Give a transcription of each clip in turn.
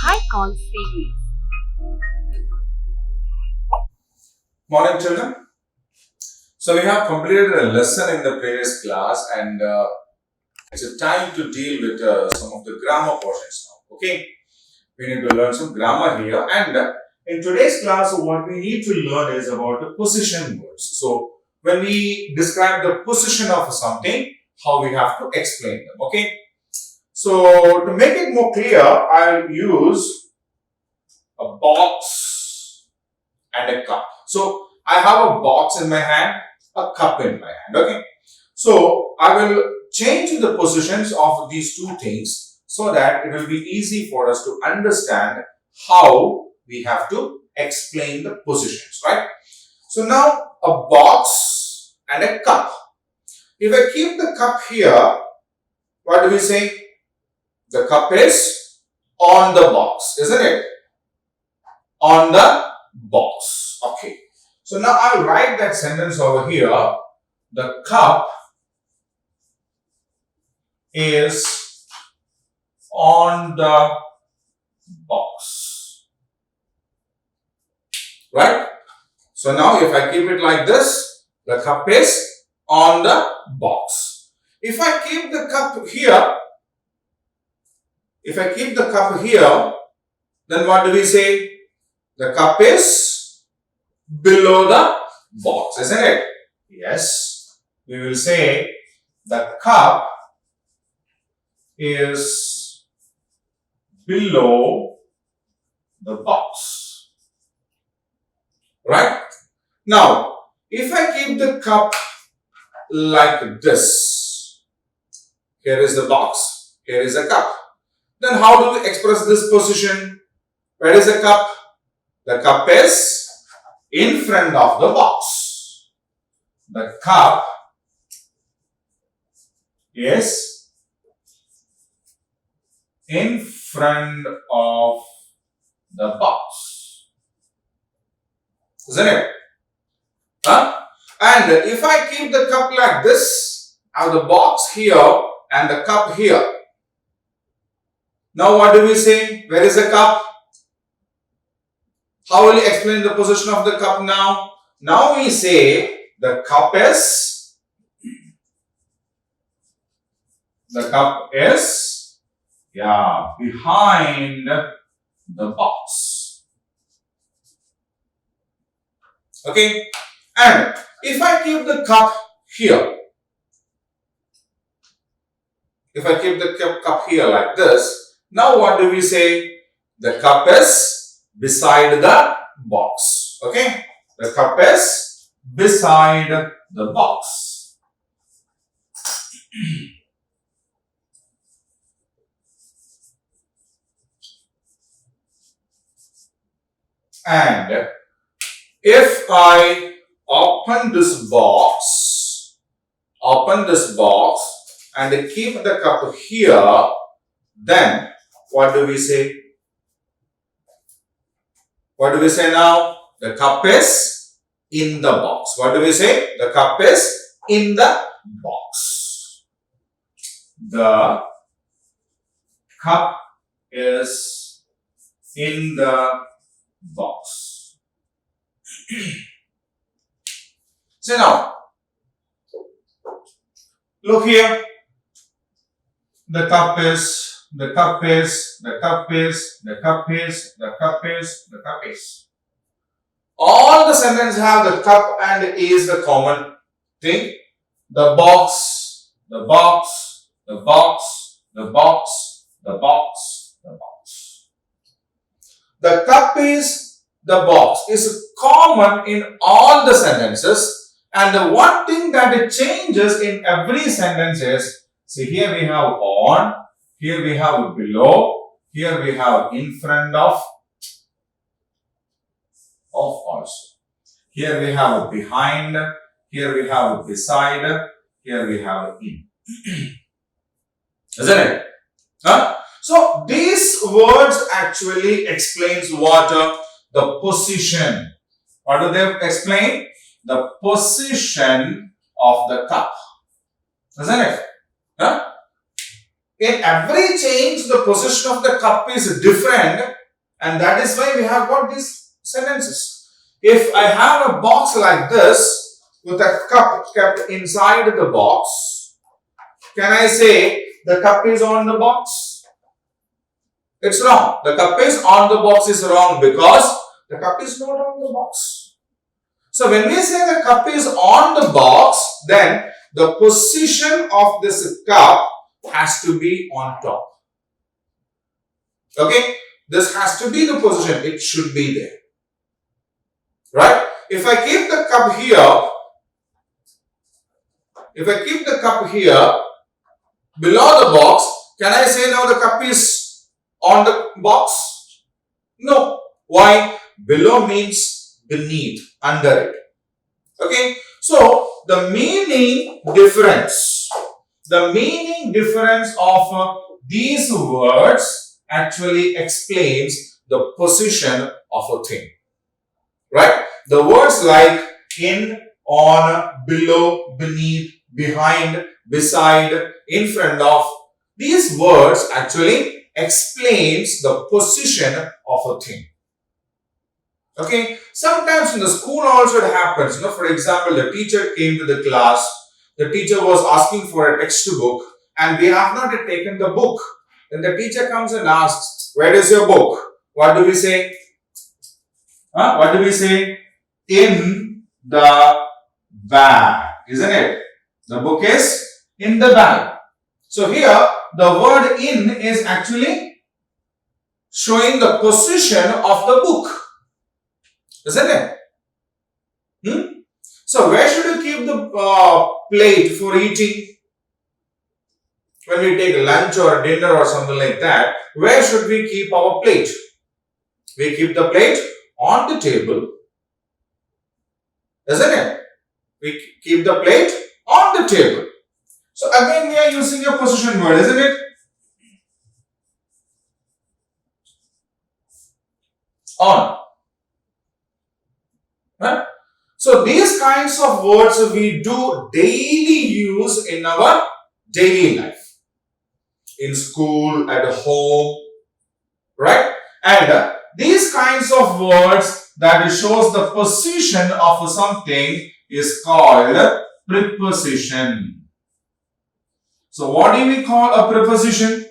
high call series. Morning children. So we have completed a lesson in the previous class and it's a time to deal with some of the grammar portions now. Okay. We need to learn some grammar here and in today's class what we need to learn is about the position words. So when we describe the position of something, how we have to explain them. Okay. So to make it more clear, I'll use a box and a cup. So I have a box in my hand, a cup in my hand. Okay. So I will change the positions of these two things so that it will be easy for us to understand how we have to explain the positions, right? So now a box and a cup. If I keep the cup here, what do we say? The cup is on the box, isn't it? On the box. Okay. So now I'll write that sentence over here. The cup is on the box. Right? So now if I keep it like this, the cup is on the box. If I keep the cup here, then what do we say? The cup is below the box, isn't it? Yes. We will say the cup is below the box. Right? Now, if I keep the cup like this, here is the box, here is a cup. Then how do we express this position? Where is the cup? The cup is in front of the box. The cup is in front of the box. Isn't it? Huh? And if I keep the cup like this, I have the box here and the cup here. Now what do we say? Where is the cup? How will you explain the position of the cup now? Now we say the cup is behind the box. Okay? And if I keep the cup here, like this, now what do we say? The cup is beside the box. Okay? The cup is beside the box. And if I open this box and keep the cup here, then what do we say? What do we say now? The cup is in the box. What do we say? The cup is in the box. The cup is in the box. So now, look here. The cup is. All the sentences have the cup and is the common thing. The box. The cup is the box is common in all the sentences, and the one thing that it changes in every sentence is, see, here we have on, here we have below, here we have in front of also. Here we have behind, here we have beside, here we have in. Isn't it? Huh? So these words actually explains what? The position. What do they explain? The position of the cup. Isn't it? Huh? In every change, the position of the cup is different, and that is why we have got these sentences. If I have a box like this with a cup kept inside the box, can I say the cup is on the box? It's wrong. The cup is on the box is wrong because the cup is not on the box. So when we say the cup is on the box, then the position of this cup has to be on top. Okay? This has to be the position. It should be there. Right? If I keep the cup here, below the box, can I say now the cup is on the box? No. Why? Below means beneath, under it. Okay? So, the meaning difference of these words actually explains the position of a thing. Right? The words like in, on, below, beneath, behind, beside, in front of, these words actually explains the position of a thing. Okay, sometimes in the school also it happens. For example, the teacher came to the class, the teacher was asking for a textbook, and we have not yet taken the book. Then the teacher comes and asks, "Where is your book?" What do we say? What do we say? In the bag, isn't it? The book is in the bag. So here, the word in is actually showing the position of the book. Isn't it? So where should you keep the plate for eating? When we take lunch or dinner or something like that, where should we keep our plate? We keep the plate on the table. Isn't it? We keep the plate on the table. So again we are using a position word, isn't it? On. Right? So these kinds of words we do daily use in our daily life. In school, at home, right? And these kinds of words that shows the position of something is called preposition. So what do we call a preposition?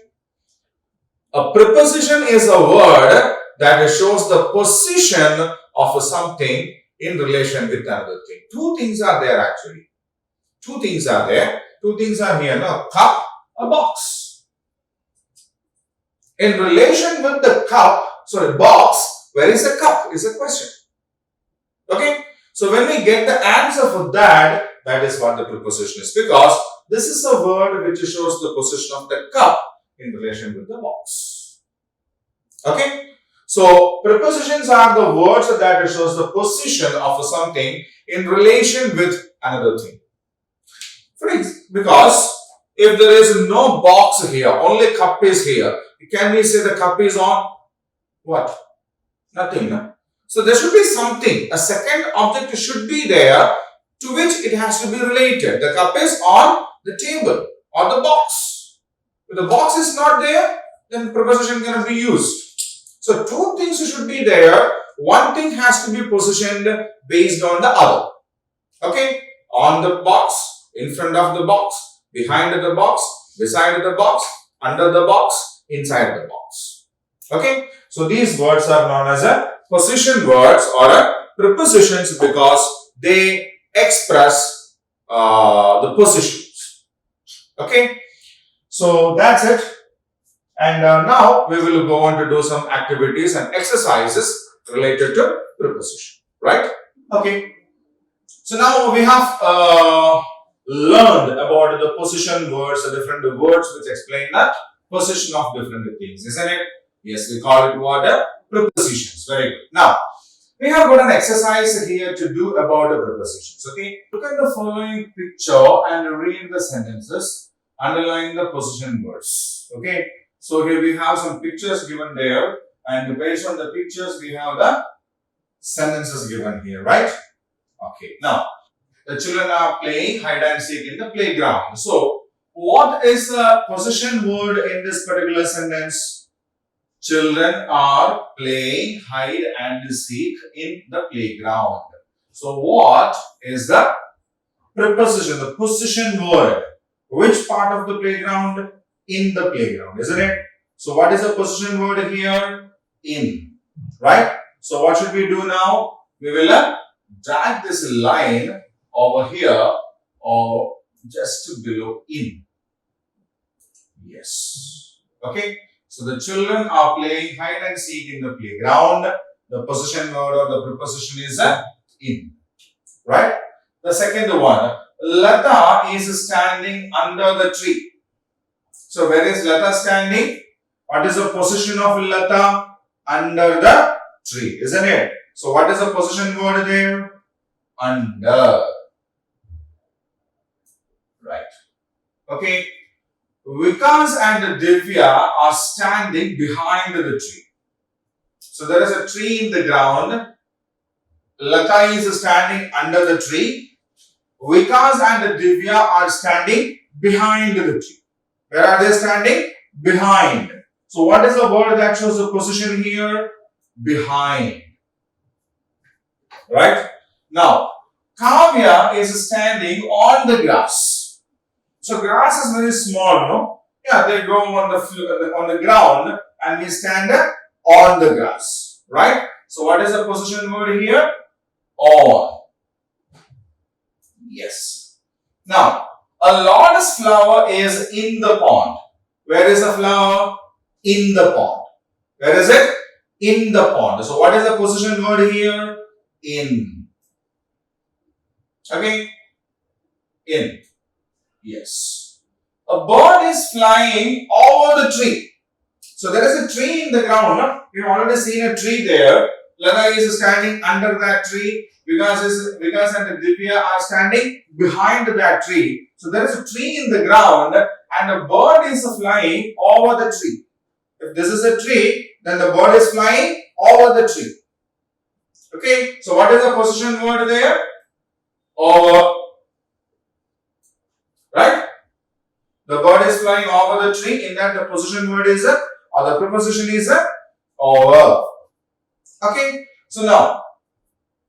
A preposition is a word that shows the position of something in relation with another thing. Two things are there actually. Two things are there. Two things are here. No? A cup, a box. In relation with the box, where is the cup? Is a question. Okay? So when we get the answer for that, that is what the preposition is. Because this is a word which shows the position of the cup in relation with the box. Okay? So prepositions are the words that shows the position of something in relation with another thing. Because if there is no box here, only cup is here, can we say the cup is on what? Nothing, no? So there should be something, a second object should be there to which it has to be related. The cup is on the table or the box. If the box is not there, then preposition cannot be used. So two things should be there. One thing has to be positioned based on the other. Okay? On the box, in front of the box, behind the box, beside the box, under the box, inside the box. Okay? So these words are known as a position words or a prepositions because they express the positions. Okay? So that's it. And now we will go on to do some activities and exercises related to preposition. Right? Okay. So now we have learned about the position words, the different words which explain the position of different things, isn't it? Yes, we call it what? Prepositions. Very good. Now, we have got an exercise here to do about the prepositions. Okay, look at the following picture and read the sentences, underline the position words. Okay, so here we have some pictures given there, and based on the pictures, we have the sentences given here, right? Okay, now the children are playing hide and seek in the playground. So what is the possession word in this particular sentence? Children are playing hide and seek in the playground. So what is the preposition, the possession word? Which part of the playground? In the playground, isn't it? So what is the possession word here? In, right? So what should we do now? We will drag this line over here or just below in. Yes. Okay. So the children are playing hide and seek in the playground. The possession word or the preposition is in. Right? The second one. Lata is standing under the tree. So where is Lata standing? What is the position of Lata? Under the tree, isn't it? So what is the position word there? Under. Right. Okay. Vikas and Divya are standing behind the tree. So there is a tree in the ground. Lata is standing under the tree. Vikas and Divya are standing behind the tree. Where are they standing? Behind. So what is the word that shows the position here? Behind. Right? Now, Kavya is standing on the grass. So grass is very small, no? Yeah, they grow on the ground and we stand on the grass. Right? So what is the position word here? On. Yes. Now, a lotus flower is in the pond. Where is the flower? In the pond. Where is it? In the pond. So what is the position word here? In. Okay? In. Yes. A bird is flying over the tree. So there is a tree in the ground. No? We've already seen a tree there. Lata is standing under that tree. Vikas and Divya are standing behind that tree. So there is a tree in the ground and a bird is flying over the tree. If this is a tree, then the bird is flying over the tree. Okay, so what is the position word there? Over. Right? The bird is flying over the tree. In that, the position word is or the preposition is over. Okay, so now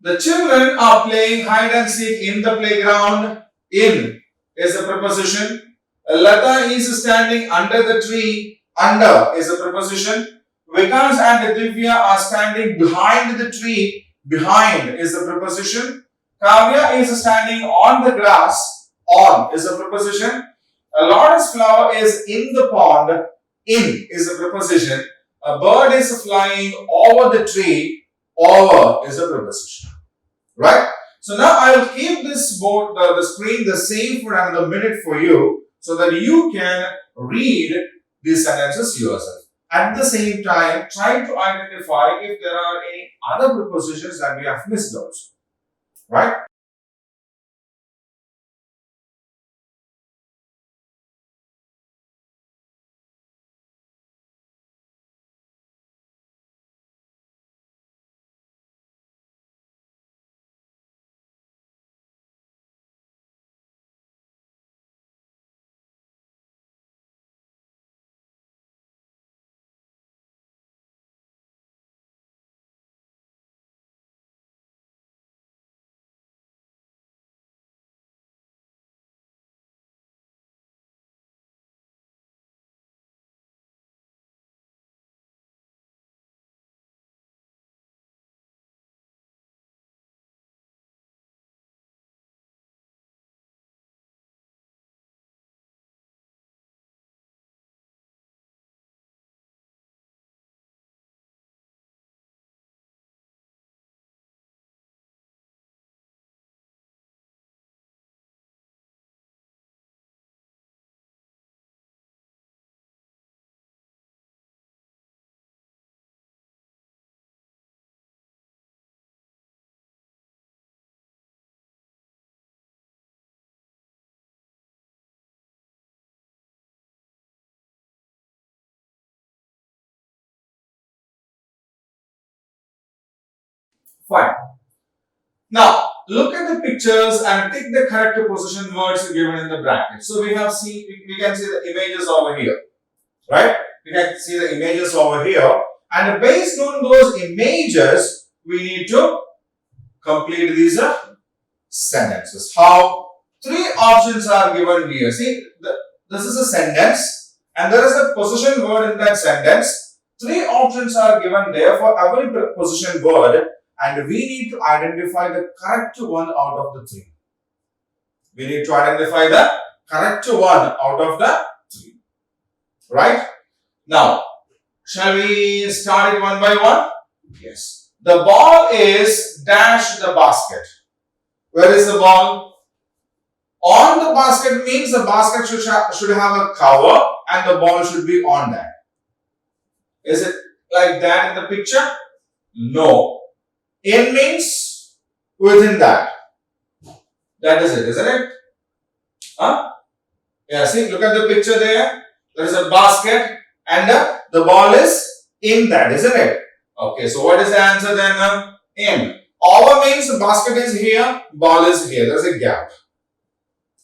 the children are playing hide and seek in the playground. In is a preposition. Lata is standing under the tree. Under is a preposition. Vikas and Divya are standing behind the tree. Behind is a preposition. Kavya is standing on the grass. On is a preposition. A lotus flower is in the pond. In is a preposition. A bird is flying over the tree. Over is a preposition. Right? So now I will keep this board, the screen the same for another minute for you so that you can read these sentences yourself. At the same time, try to identify if there are any other prepositions that we have missed also. Right? Fine. Now, look at the pictures and tick the correct preposition words given in the bracket. So we can see the images over here, right? We can see the images over here, and based on those images, we need to complete these sentences. How? Three options are given here. See, this is a sentence, and there is a position word in that sentence. Three options are given there for every position word, and we need to identify the correct one out of the three. We need to identify the correct one out of the three. Right? Now, shall we start it one by one? Yes. The ball is dash the basket. Where is the ball? On the basket means the basket should have a cover and the ball should be on that. Is it like that in the picture? No. In means within that. That is it, isn't it? Huh? Yeah, see, look at the picture there. There is a basket and the ball is in that, isn't it? Okay, so what is the answer then? In. Over means the basket is here, ball is here. There is a gap.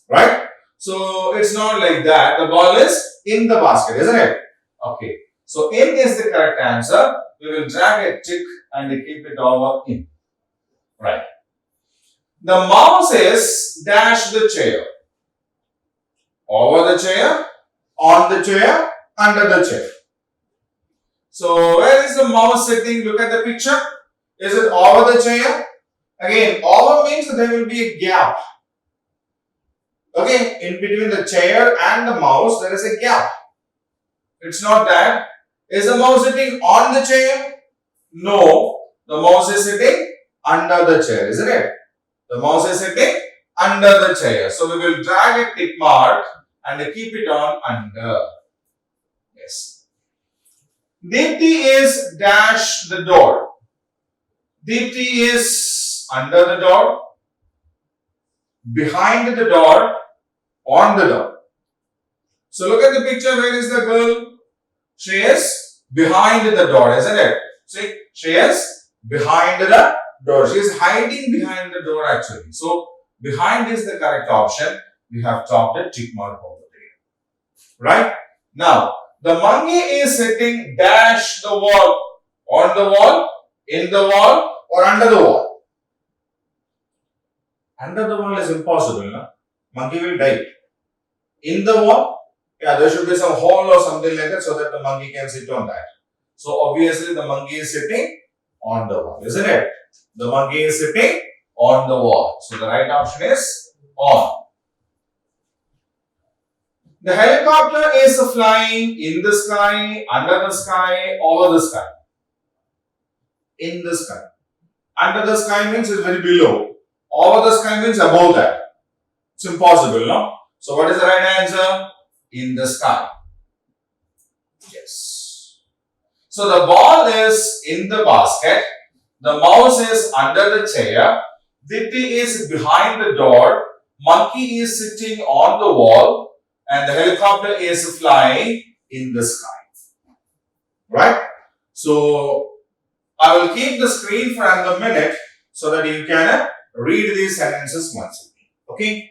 Right? So it's not like that. The ball is in the basket, isn't it? Okay. So in is the correct answer. We will drag a tick and keep it over in. Right. The mouse is dash the chair. Over the chair, on the chair, under the chair. So where is the mouse sitting? Look at the picture. Is it over the chair? Again, over means there will be a gap. Okay, in between the chair and the mouse, there is a gap. It's not that. Is the mouse sitting on the chair? No. The mouse is sitting under the chair, isn't it? The mouse is sitting under the chair. So we will drag a tick mark and keep it on under. Yes. Deepti is dash the door. Deepti is under the door, behind the door, on the door. So look at the picture. Where is the girl? She is behind the door, isn't it? See, she is behind the door. She is hiding behind the door actually. So behind is the correct option. We have dropped a tick mark over there. Right? Now, the monkey is sitting dash the wall, on the wall, in the wall, or under the wall. Under the wall is impossible, no? Monkey will die. In the wall, yeah, there should be some hole or something like that so that the monkey can sit on that. So obviously the monkey is sitting on the wall, isn't it? The monkey is sitting on the wall. So the right option is on. The helicopter is flying in the sky, under the sky, over the sky. In the sky. Under the sky means it's very below. Over the sky means above that. It's impossible, no? So what is the right answer? In the sky. Yes. So the ball is in the basket. The mouse is under the chair. Dipti is behind the door. Monkey is sitting on the wall. And the helicopter is flying in the sky. Right? So I will keep the screen for another minute so that you can read these sentences once again. Okay?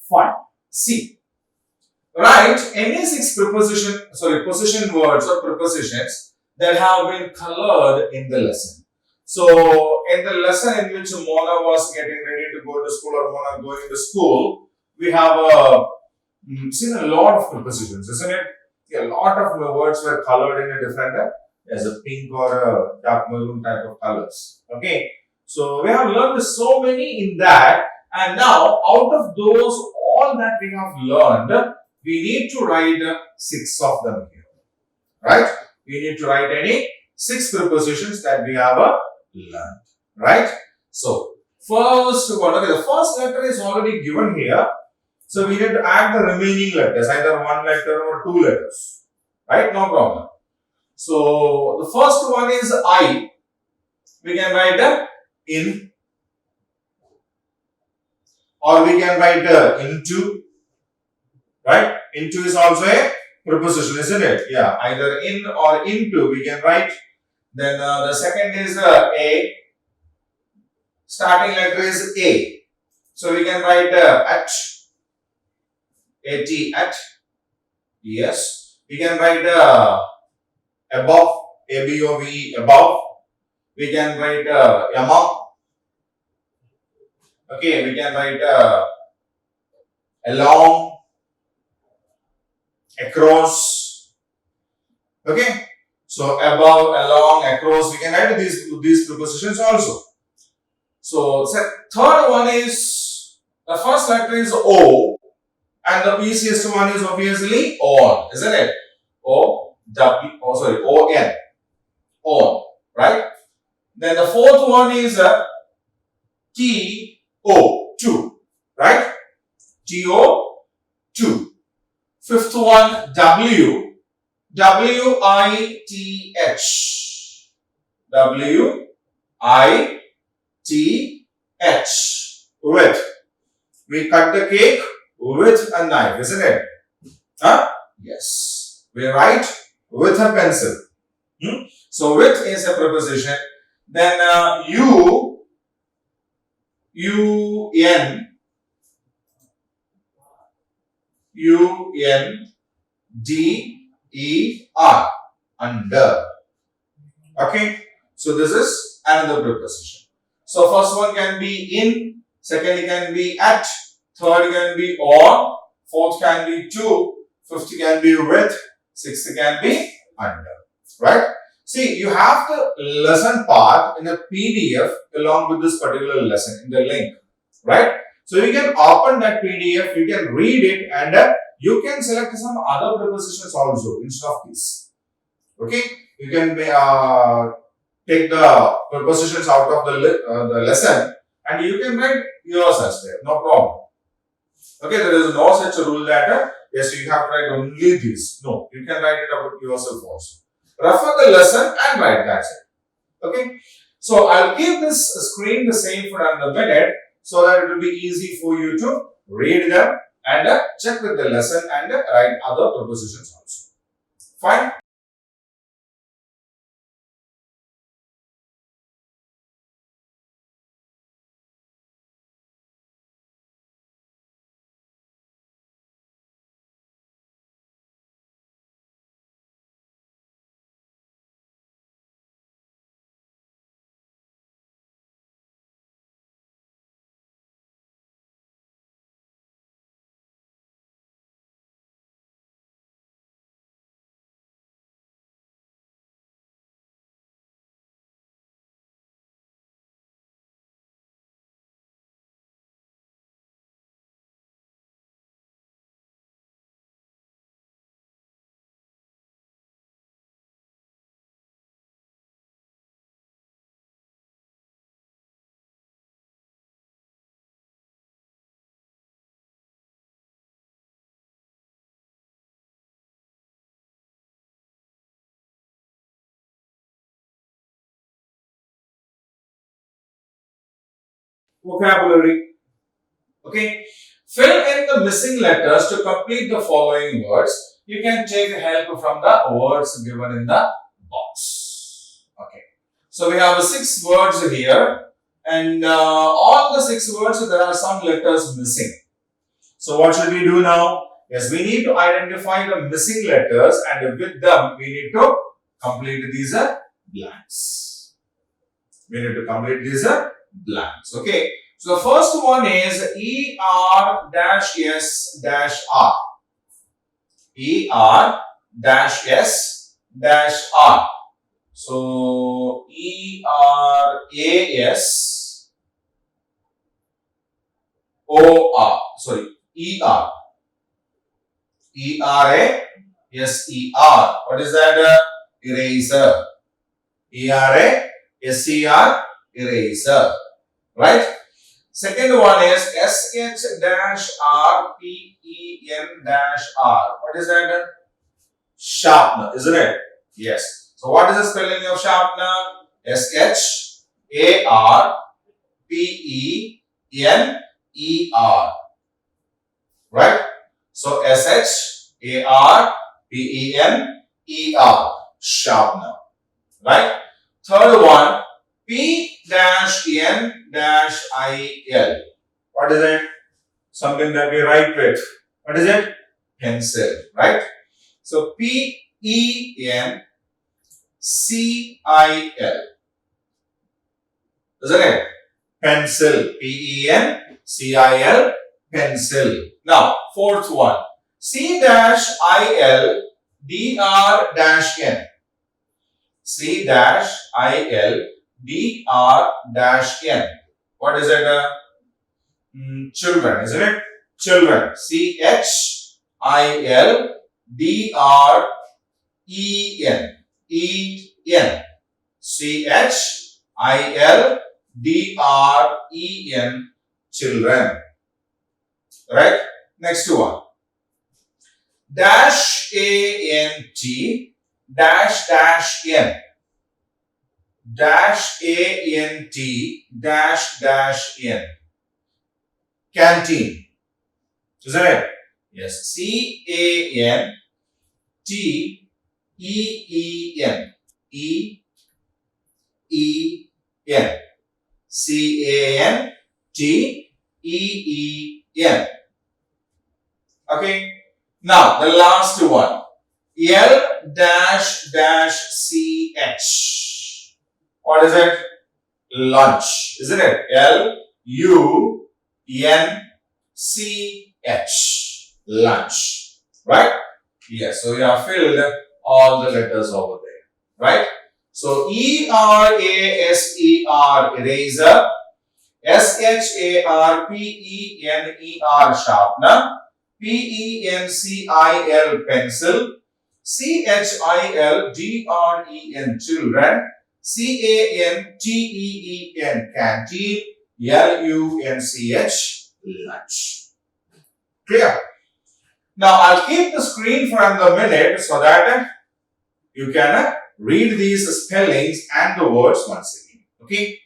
Fine. See, write any six position words or prepositions that have been colored in the lesson. So, in the lesson in which Mona was getting ready to go to school or Mona going to school, we have seen a lot of prepositions, isn't it? Yeah, a lot of words were colored in a different, as a pink or a dark maroon type of colors. Okay, so we have learned so many in that, and now out of those, all that we have learned, we need to write six of them here, right? We need to write any six prepositions that we have learned, right? So, first one, okay, the first letter is already given here. So, we need to add the remaining letters, either one letter or two letters, right? No problem. So, the first one is I. We can write in, or we can write into, right? Into is also a preposition, isn't it? Yeah, either in or into we can write. Then the second is a. Starting letter is A. So we can write at. At. Yes. We can write above. Above. Above. We can write among. Okay. We can write along. Across. Okay. So above, along, across, we can add these prepositions also. So third one is, the first letter is O, and the easiest one is obviously on, isn't it? O-N. On, right? Then the fourth one is T-O, two, right? T-O, two. Fifth one, W, W-I-T-H. W-I-T-H. With. We cut the cake with a knife, isn't it? Huh? Yes. We write with a pencil. So, with is a preposition. Then U-N-D-E-R. Under. Okay. So, this is another preposition. So, first one can be in, second can be at, third can be on, fourth can be to, fifth can be with, sixth can be under. Right? See, you have the lesson part in a PDF along with this particular lesson in the link. Right? So, you can open that PDF, you can read it, and you can select some other prepositions also instead of this. Okay? You can take the prepositions out of the lesson and you can write yours as well. No problem. Okay, there is no such rule that yes, you have to write only this. No, you can write it about yourself also. Refer the lesson and write, that's it. Okay, so I'll keep this screen the same for another minute so that it will be easy for you to read them and check with the lesson and write other prepositions also. Fine. Vocabulary. Okay. Fill in the missing letters to complete the following words. You can take help from the words given in the box. Okay. So we have 6 words here, and all the 6 words there are some letters missing. So what should we do now? Yes, we need to identify the missing letters and with them we need to complete these blanks. We need to complete these blanks. Okay. So the first one is ER-S-R. ER-S-R. So ERASOR. Sorry, ER. ERASER. What is that? Eraser. ERASER. Eraser. Right? Second one is SH-RPEN-R. What is that? Sharpener, isn't it? Yes. So what is the spelling of sharpener? SHARPENER. Right? So SHARPENER. Sharpener. Right? Third one, P-N-IL. What is it? Something that we write with. What is it? Pencil. Right? So P-E-N-C-I-L. Isn't it? Pencil. P-E-N-C-I-L. Pencil. Now, fourth one. C-I-L-D-R-N. C-I-L-D-R-N. What is it? Children, isn't it? Children. C-H-I-L-D-R-E-N. E-N. C-H-I-L-D-R-E-N. Children. Right? Next one. Dash A-N-T dash dash N. Dash A-N-T dash dash N. Canteen. Isn't it? Yes. C-A-N-T-E-E-N. E-E-N. C-A-N-T-E-E-N. Okay. Now, the last one. L-C-H. What is it? Lunch. Isn't it? L-U-N-C-H. Lunch. Right? Yes. So, we have filled all the letters over there. Right? So, E-R-A-S-E-R, eraser. S-H-A-R-P-E-N-E-R, sharpener. P-E-N-C-I-L, pencil. C-H-I-L-D-R-E-N, children. C-A-N-T-E-E-N, canteen. L-U-N-C-H, lunch. Clear? Now, I'll keep the screen for another minute so that you can read these spellings and the words once again. Okay?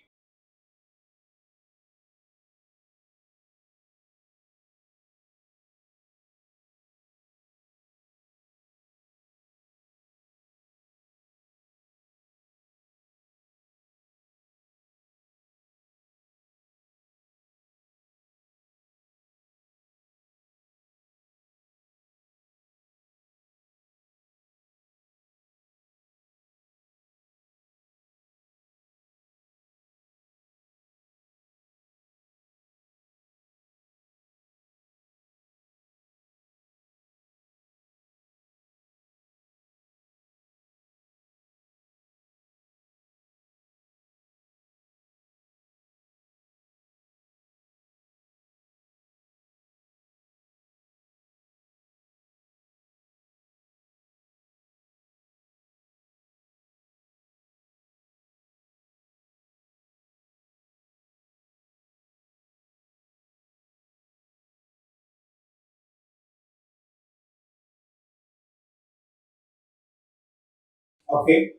Okay.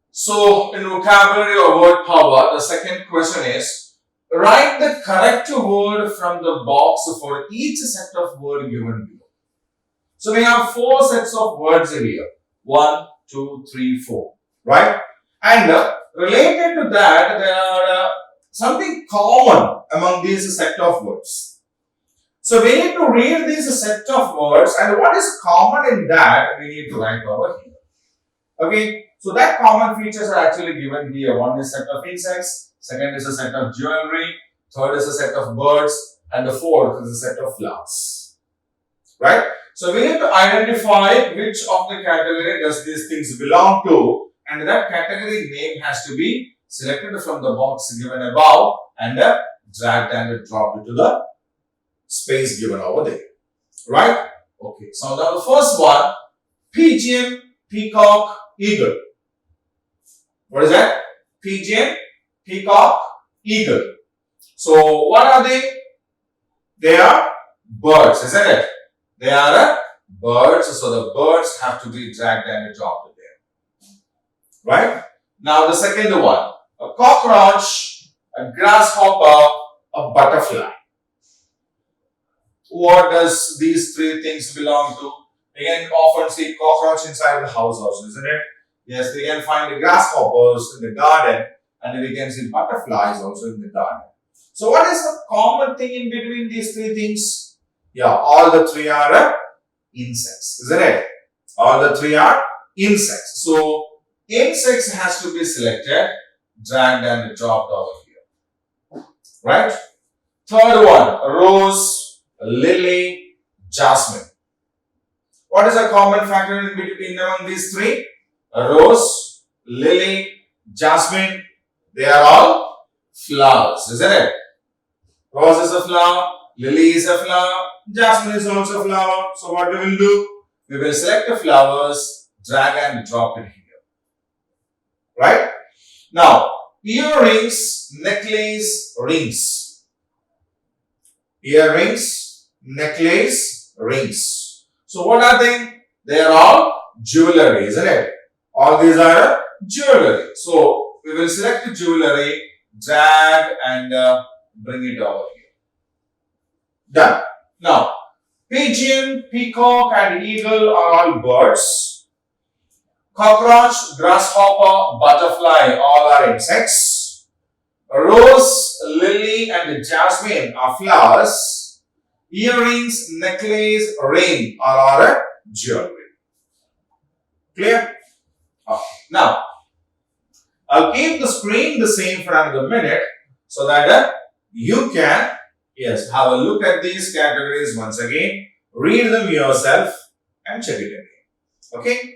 So, in vocabulary or word power, the second question is, write the correct word from the box for each set of word given below. So, we have 4 sets of words here. 1, 2, 3, 4. Right? And related to that, there are something common among these set of words. So we need to read this set of words, and what is common in that we need to write over here. Okay, so that common features are actually given here. One is set of insects, second is a set of jewelry, third is a set of birds, and the fourth is a set of flowers. Right? So we need to identify which of the category does these things belong to, and that category name has to be selected from the box given above and dragged and dropped into the space given over there. Right? Okay. So now the first one, pigeon, peacock, eagle. What is that? Pigeon, peacock, eagle. So what are they? They are birds, isn't it? They are birds. So the birds have to be dragged and dropped there. Right? Now the second one, a cockroach, a grasshopper, a butterfly. What does these three things belong to? We can often see cockroach inside the house also, isn't it? Yes, we can find the grasshoppers in the garden, and we can see butterflies also in the garden. So what is the common thing in between these three things? Yeah, all the three are insects, isn't it? All the three are insects. So insects has to be selected, dragged and dropped over here. Right? Third one, rose, lily, jasmine. What is a common factor in between among these three? A rose, lily, jasmine, they are all flowers, isn't it? Rose is a flower, lily is a flower, jasmine is also a flower. So what we will do? We will select the flowers, drag and drop it here. Right? Now, earrings, necklace, rings. Earrings, necklace, rings. So what are they? They are all jewelry, isn't it? All these are jewelry. So we will select the jewelry, drag and bring it over here. Done. Now, pigeon, peacock and eagle are all birds. Cockroach, grasshopper, butterfly all are insects. Rose, lily and jasmine are flowers. Earrings, necklace, ring are all jewelry. Clear? Okay. Now, I'll keep the screen the same for another minute so that you can, yes, have a look at these categories once again, read them yourself and check it again. Okay?